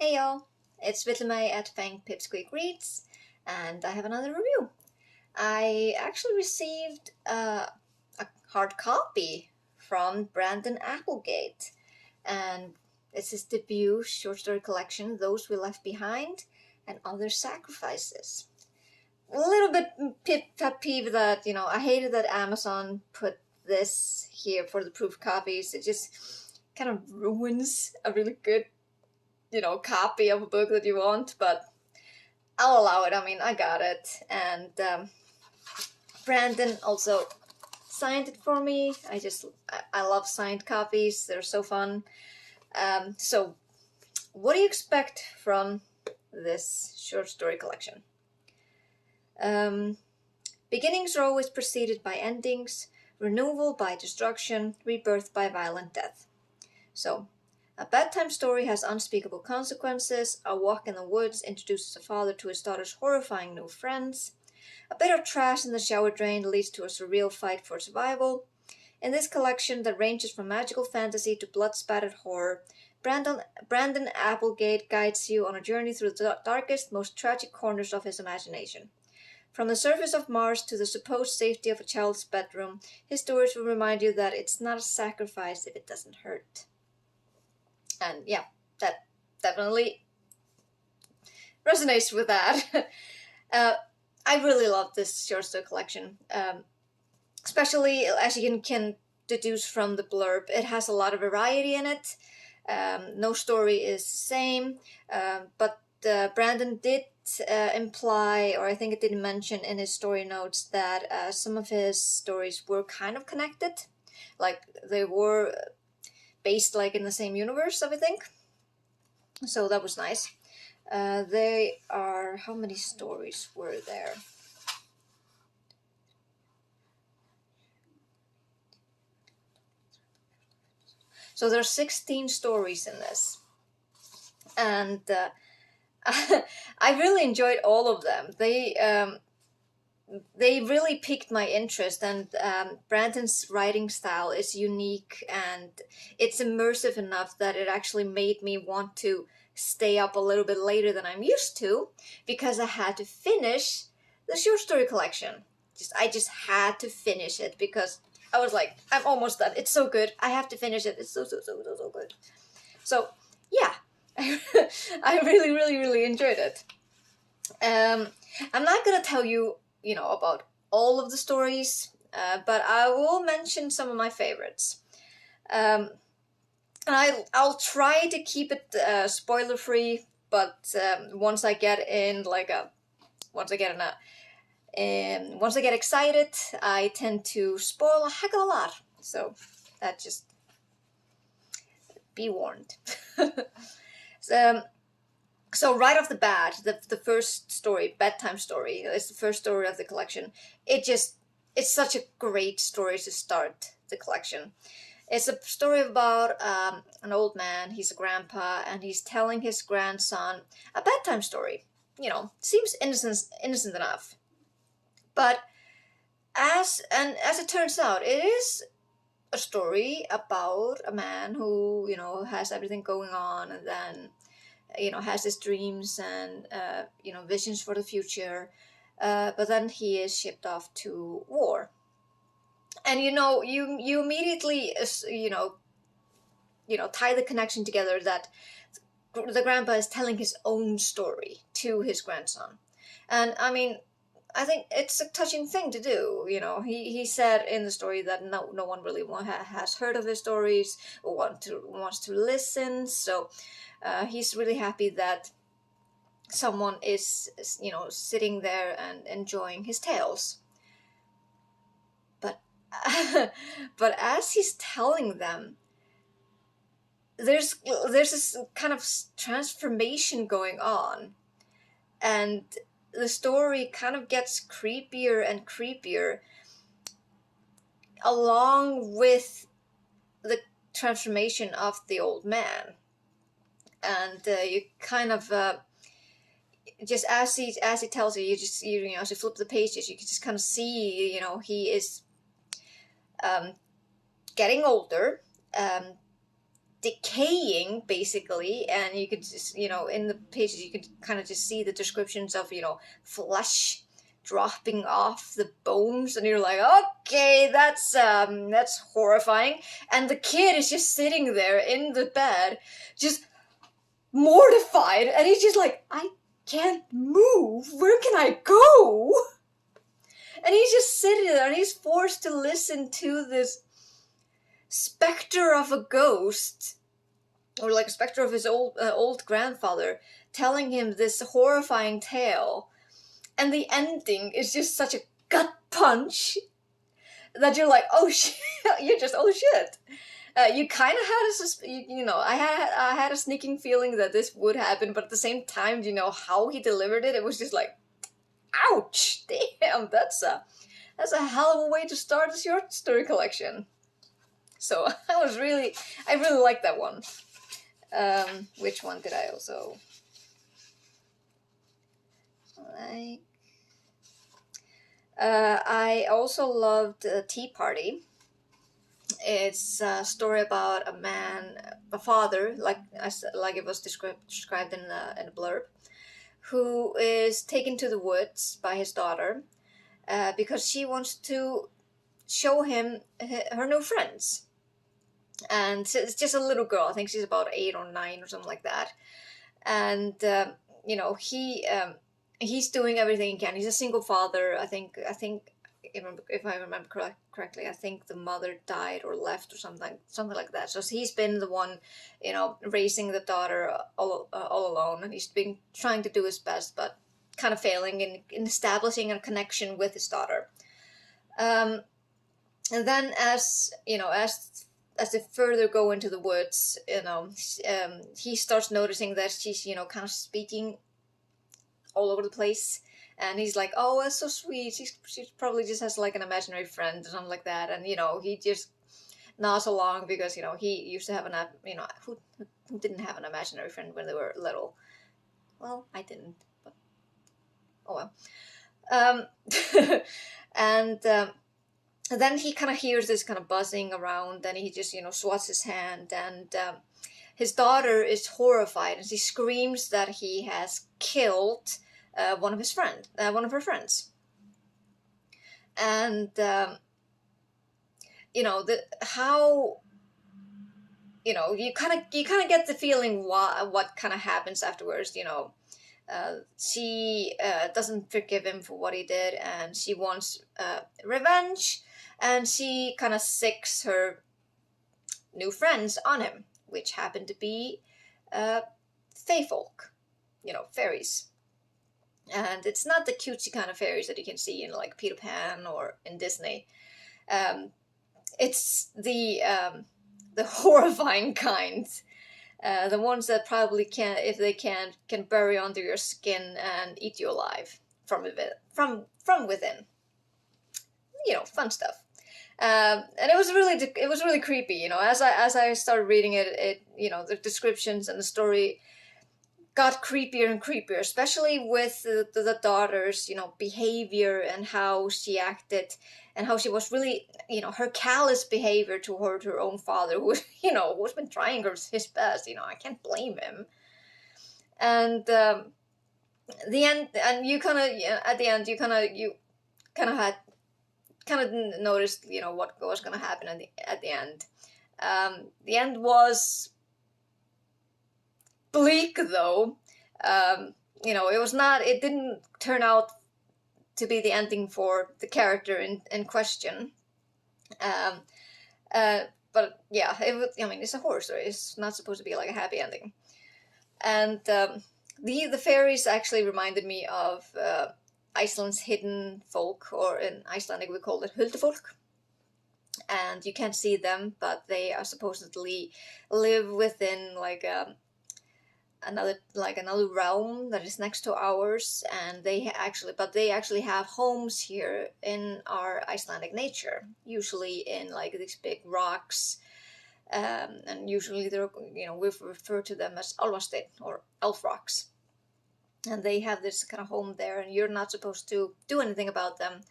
Hey y'all, it's Whitlemay at Fang Pipsqueak Reads, and I have another review. I actually received a hard copy from Brandon Applegate, and it's his debut short story collection, Those We Left Behind and Other Sacrifices. A little bit pet peeve that, I hated that Amazon put this here for the proof copies. It just kind of ruins a really good copy of a book that you want, but I'll allow it. I mean, I got it. And Brandon also signed it for me. I love signed copies. They're so fun. So what do you expect from this short story collection? Beginnings are always preceded by endings, renewal by destruction, rebirth by violent death. So, a bedtime story has unspeakable consequences. A walk in the woods introduces a father to his daughter's horrifying new friends. A bit of trash in the shower drain leads to a surreal fight for survival. In this collection that ranges from magical fantasy to blood-spattered horror, Brandon Applegate guides you on a journey through the darkest, most tragic corners of his imagination. From the surface of Mars to the supposed safety of a child's bedroom, his stories will remind you that it's not a sacrifice if it doesn't hurt. And yeah, that definitely resonates with that. I really love this short story collection, especially as you can deduce from the blurb. It has a lot of variety in it. No story is the same, but Brandon did imply, or I think it did mention in his story notes, that some of his stories were kind of connected, like they were based like in the same universe, I think. So that was nice. They are, how many stories were there? So there's 16 stories in this, and I really enjoyed all of them. They really piqued my interest, and Brandon's writing style is unique and it's immersive enough that it actually made me want to stay up a little bit later than I'm used to, because I had to finish the short story collection. I just had to finish it because I was like, I'm almost done. It's so good. I have to finish it. It's so good. So yeah, I really enjoyed it. I'm not gonna tell you, about all of the stories, but I will mention some of my favorites. And I'll try to keep it spoiler free, but once I get excited, I tend to spoil a heck of a lot. So that just be warned. So right off the bat, the first story, bedtime story, is the first story of the collection. It's such a great story to start the collection. It's a story about an old man. He's a grandpa, and he's telling his grandson a bedtime story. Seems innocent enough, but as it turns out, it is a story about a man who has everything going on, and then has his dreams and visions for the future, but then he is shipped off to war. And you immediately tie the connection together that the grandpa is telling his own story to his grandson. And I mean, I think it's a touching thing to do. He said in the story that no one really has heard of his stories or wants to listen. So he's really happy that someone is sitting there and enjoying his tales. But but as he's telling them, there's this kind of transformation going on, and the story kind of gets creepier and creepier along with the transformation of the old man. And you kind of just as he tells you, as you flip the pages, you can just kind of see, he is getting older. decaying basically, and you could just, in the pages you could kind of just see the descriptions of, flesh dropping off the bones, and you're like, okay, that's horrifying. And the kid is just sitting there in the bed, just mortified, and he's just like, I can't move, where can I go? And he's just sitting there, and he's forced to listen to this specter of a ghost, or like a specter of his old grandfather, telling him this horrifying tale. And the ending is just such a gut punch that you're like, oh shit, you're just, oh shit. You kind of had I had a sneaking feeling that this would happen, but at the same time, how he delivered it, it was just like, ouch, damn, that's a hell of a way to start a short story collection. So I really liked that one. Which one did I also like? I also loved Tea Party. It's a story about a father, like it was described in a blurb, who is taken to the woods by his daughter because she wants to show him her new friends. And it's just a little girl. I think she's about 8 or 9 or something like that. And he's doing everything he can. He's a single father. I think if I remember correctly, I think the mother died or left or something like that. So he's been the one, raising the daughter all alone, and he's been trying to do his best, but kind of failing in establishing a connection with his daughter. And then as they further go into the woods, he starts noticing that she's, kind of speaking all over the place. And he's like, oh, that's so sweet. She probably just has like an imaginary friend or something like that. And, he just nods along because, he used to have who didn't have an imaginary friend when they were little? Well, I didn't, but oh well. And then he kind of hears this kind of buzzing around, and he just, swats his hand, and his daughter is horrified, and she screams that he has killed one of her friends. And you kind of get the feeling what kind of happens afterwards. She doesn't forgive him for what he did, and she wants revenge, and she kind of sicks her new friends on him, which happen to be fae folk, fairies. And it's not the cutesy kind of fairies that you can see in like Peter Pan or in Disney. It's the horrifying kind. The ones that probably can, if they can bury under your skin and eat you alive from within. Fun stuff. And it was really creepy. As I started reading it, the descriptions and the story got creepier and creepier, especially with the daughter's, behavior and how she acted, and how she was really, her callous behavior toward her own father, who's been trying his best. I can't blame him. And the end, and you kind of, at the end, you kind of noticed, what was going to happen at the end. The end was bleak, though. It didn't turn out to be the ending for the character in question. But yeah, it's a horror story. It's not supposed to be like a happy ending. And the fairies actually reminded me of Iceland's hidden folk, or in Icelandic we call it huldufolk. And you can't see them, but they are supposedly live within another realm that is next to ours, and they actually have homes here in our Icelandic nature, usually in like these big rocks, and usually they're, we refer to them as Álfasteinn or elf rocks, and they have this kind of home there, and you're not supposed to do anything about them,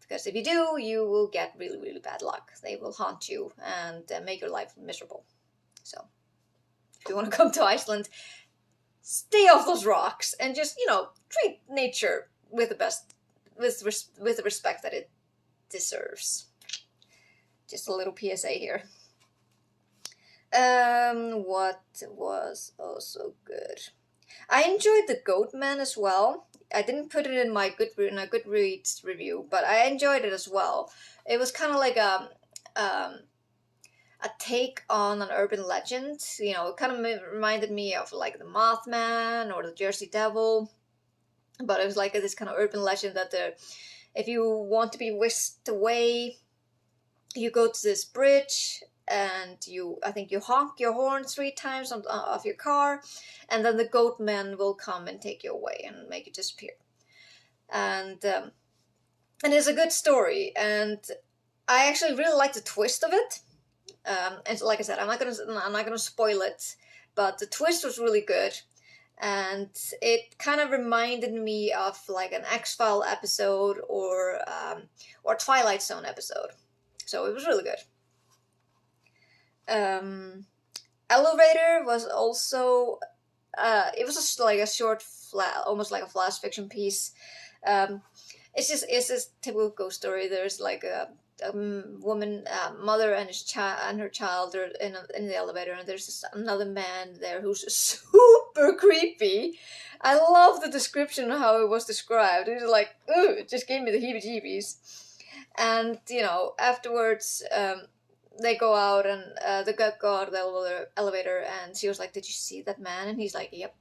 because if you do, you will get really, really bad luck. They will haunt you and make your life miserable. So if you want to come to Iceland, stay off those rocks and just, treat nature with with the respect that it deserves. Just a little PSA here. What was also good? I enjoyed The Goat Man as well. I didn't put it in my Goodreads review, but I enjoyed it as well. It was kind of like a take on an urban legend. It kind of reminded me of like the Mothman or the Jersey Devil, but it was like this kind of urban legend that if you want to be whisked away, you go to this bridge and I think you honk your horn 3 times off your car, and then the goat man will come and take you away and make you disappear. And it's a good story, and I actually really like the twist of it. And like I said, I'm not gonna spoil it, but the twist was really good, and it kind of reminded me of like an X-File episode or Twilight Zone episode. So it was really good. Elevator was also it was just like a short almost like a flash fiction piece. It's this typical ghost story. There's like a woman, mother and her child are in the elevator, and there's just another man there who's super creepy. I love the description of how it was described. It was like, ooh, it just gave me the heebie-jeebies. And afterwards, they go out, and the guy go out of the elevator, and she was like, "Did you see that man?" And he's like, "Yep."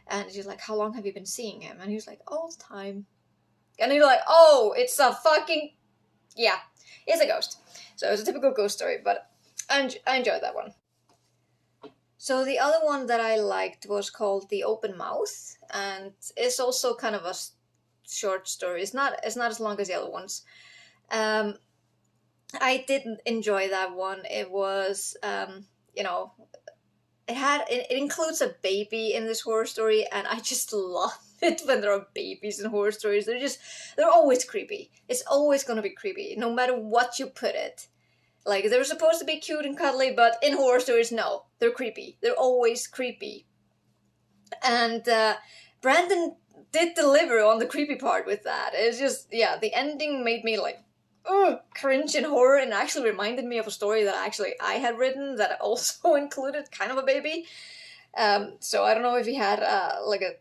And she's like, "How long have you been seeing him?" And he's like, "All the time." And he's like, "Oh, it's a fucking..." Yeah, it's a ghost. So it's a typical ghost story, but I enjoyed that one. So the other one that I liked was called The Open Mouth, and it's also kind of a short story. It's not as long as the other ones. I did enjoy that one. It was, it includes a baby in this horror story, and I just love it when there are babies in horror stories. They're always creepy. It's always gonna be creepy, no matter what you put it. Like, they're supposed to be cute and cuddly, but in horror stories, no, they're creepy. They're always creepy. And Brandon did deliver on the creepy part with that. It's just, yeah, the ending made me like, cringe and horror, and actually reminded me of a story that I had written that also included kind of a baby. So I don't know if he had like a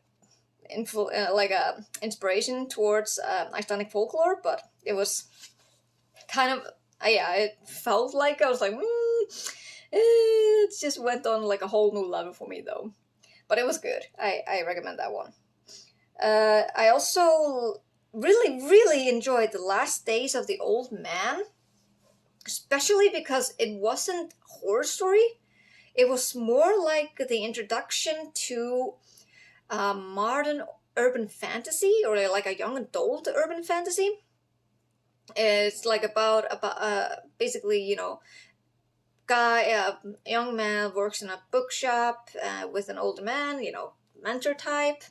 inspiration towards Icelandic folklore, but it was kind of it felt like I was like, it just went on like a whole new level for me though. But it was good. I recommend that one. I also really enjoyed The Last Days of the Old Man, especially because it wasn't horror story. It was more like the introduction to modern urban fantasy, or like a young adult urban fantasy. It's like about basically, a young man works in a bookshop with an older man, mentor type,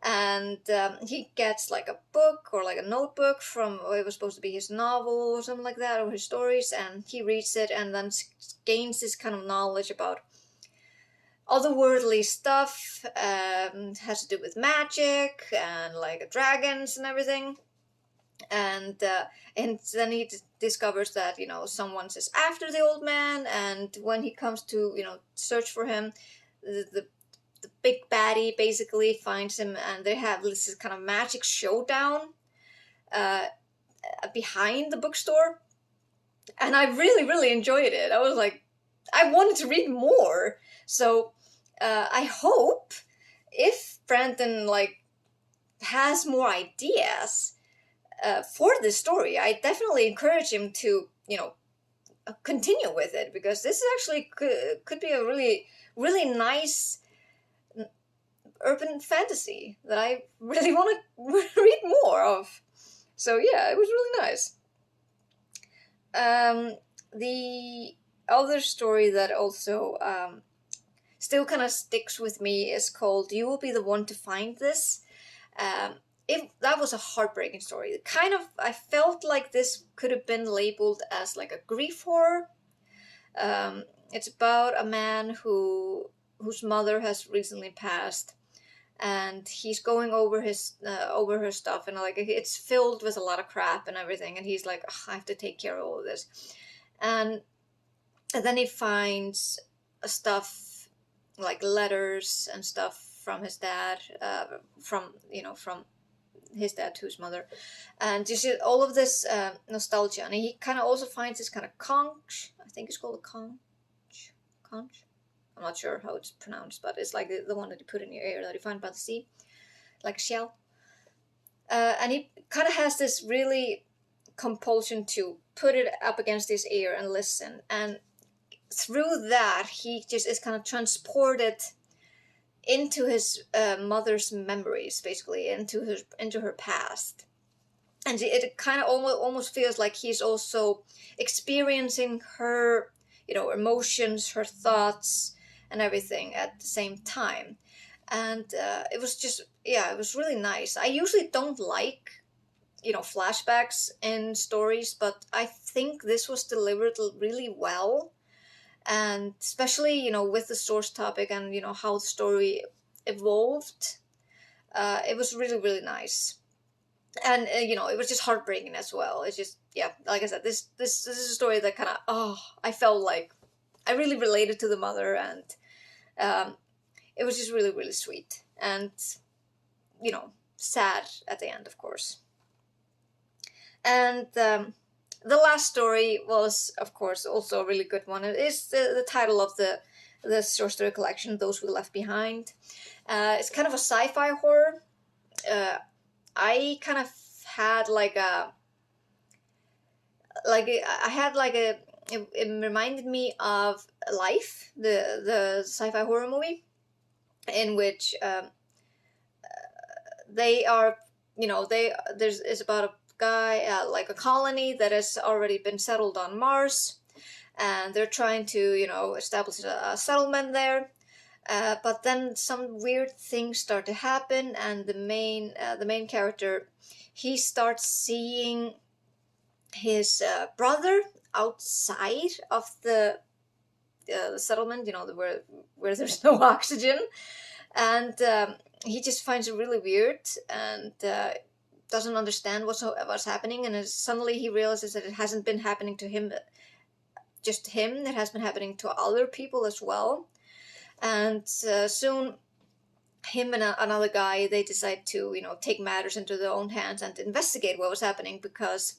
and he gets like a book or like a notebook from what it was supposed to be his novel or something like that, or his stories, and he reads it and then gains this kind of knowledge about otherworldly stuff. Has to do with magic and like dragons and everything. And then he discovers that someone is after the old man, and when he comes to search for him, the big baddie basically finds him, and they have this kind of magic showdown behind the bookstore, and I really enjoyed it. I was like, I wanted to read more. So I hope if Brandon like has more ideas for this story, I definitely encourage him to continue with it, because this is actually could be a really nice urban fantasy that I really want to read more of. So yeah, it was really nice. The other story that also still kind of sticks with me is called You Will Be the One to Find This. That was a heartbreaking story. I felt like this could have been labeled as like a grief horror. it's about a man whose mother has recently passed, and he's going over his over her stuff, and like it's filled with a lot of crap and everything, and he's like, "Ugh, I have to take care of all of this," and, then he finds stuff like letters and stuff from his dad, from his dad to his mother, and you see all of this nostalgia, and he kind of also finds this kind of conch. I think it's called a conch. I'm not sure how it's pronounced, but it's like the one that you put in your ear that you find by the sea, like a shell. And he kind of has this really compulsion to put it up against his ear and listen. And through that, he just is kind of transported into his mother's memories, basically, into her past. And it kind of almost feels like he's also experiencing her, emotions, her thoughts, and everything at the same time. And it was just, yeah, it was really nice. I usually don't like, flashbacks in stories, but I think this was delivered really well. And especially, with the source topic and, how the story evolved, it was really, really nice. And, it was just heartbreaking as well. It's just, yeah, like I said, this is a story that kind of, I felt like I really related to the mother, and it was just really, really sweet. And, sad at the end, of course. And the last story was, of course, also a really good one. It is the title of the short story collection, Those We Left Behind. It's kind of a sci-fi horror. I kind of had it reminded me of Life, the sci-fi horror movie, in which they are, it's about a guy, like a colony that has already been settled on Mars, and they're trying to, establish a settlement there. But then some weird things start to happen, and the main character, he starts seeing his brother outside of the settlement, where there's no oxygen, and he just finds it really weird, and doesn't understand what's happening, and suddenly he realizes that it hasn't been happening to him, just him. It has been happening to other people as well. And soon, him and another guy, they decide to, take matters into their own hands and investigate what was happening, because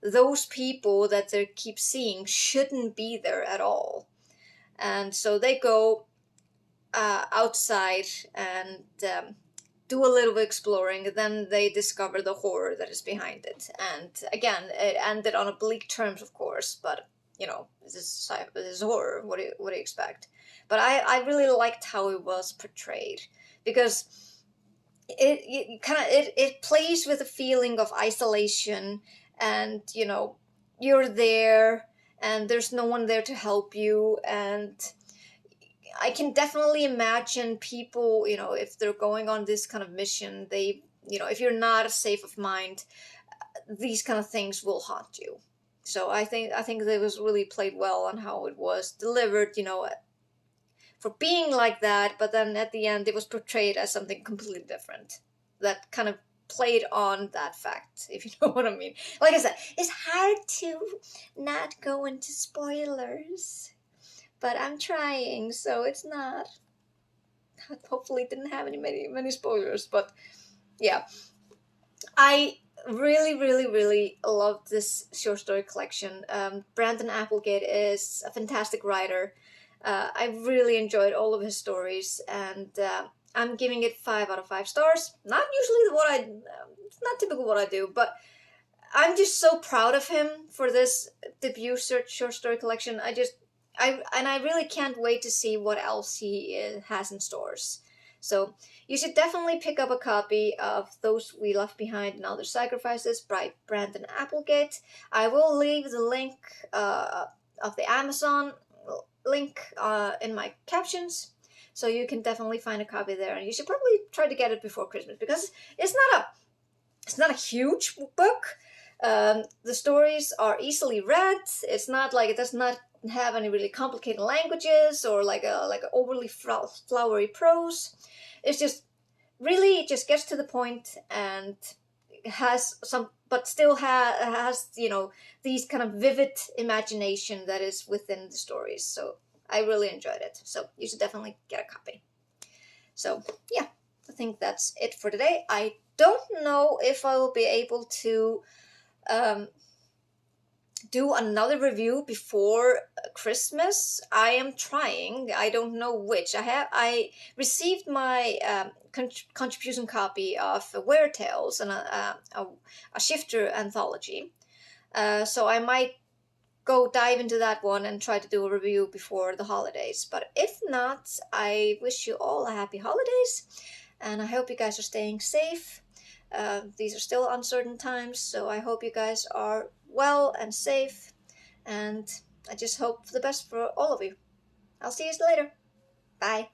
those people that they keep seeing shouldn't be there at all. And so they go outside and do a little bit exploring. Then they discover the horror that is behind it. And again, it ended on a bleak terms, of course, but this is horror. What do you expect? But I really liked how it was portrayed, because it plays with a feeling of isolation, and you're there and there's no one there to help you. And I can definitely imagine people, if they're going on this kind of mission, they, if you're not safe of mind, these kind of things will haunt you. So I think that was really played well on how it was delivered, for being like that, but then at the end it was portrayed as something completely different that kind of played on that fact, if you know what I mean. Like I said, it's hard to not go into spoilers, but I'm trying, so it's not. Hopefully, didn't have many spoilers, but yeah, I really, really, really love this short story collection. Brandon Applegate is a fantastic writer. I really enjoyed all of his stories, and I'm giving it 5 out of 5 stars. Not usually it's not typical what I do, but I'm just so proud of him for this debut short story collection. I really can't wait to see what else he has in stores. So you should definitely pick up a copy of Those We Left Behind and Other Sacrifices by Brandon Applegate. I will leave the link of the Amazon link in my captions, so you can definitely find a copy there, and you should probably try to get it before Christmas, because it's not a huge book. The stories are easily read. It's not like it does not have any really complicated languages or like a overly flowery prose. It's just really, it just gets to the point and has some, but still has, you know, these kind of vivid imagination that is within the stories. So I really enjoyed it. So you should definitely get a copy. So yeah, I think that's it for today. I don't know if I will be able to do another review before Christmas. I am trying. I don't know which. I received my contribution copy of Wear Tales and a shifter anthology. So I might go dive into that one and try to do a review before the holidays. But if not, I wish you all a happy holidays, and I hope you guys are staying safe. These are still uncertain times, so I hope you guys are well and safe, and I just hope for the best for all of you. I'll see you later. Bye.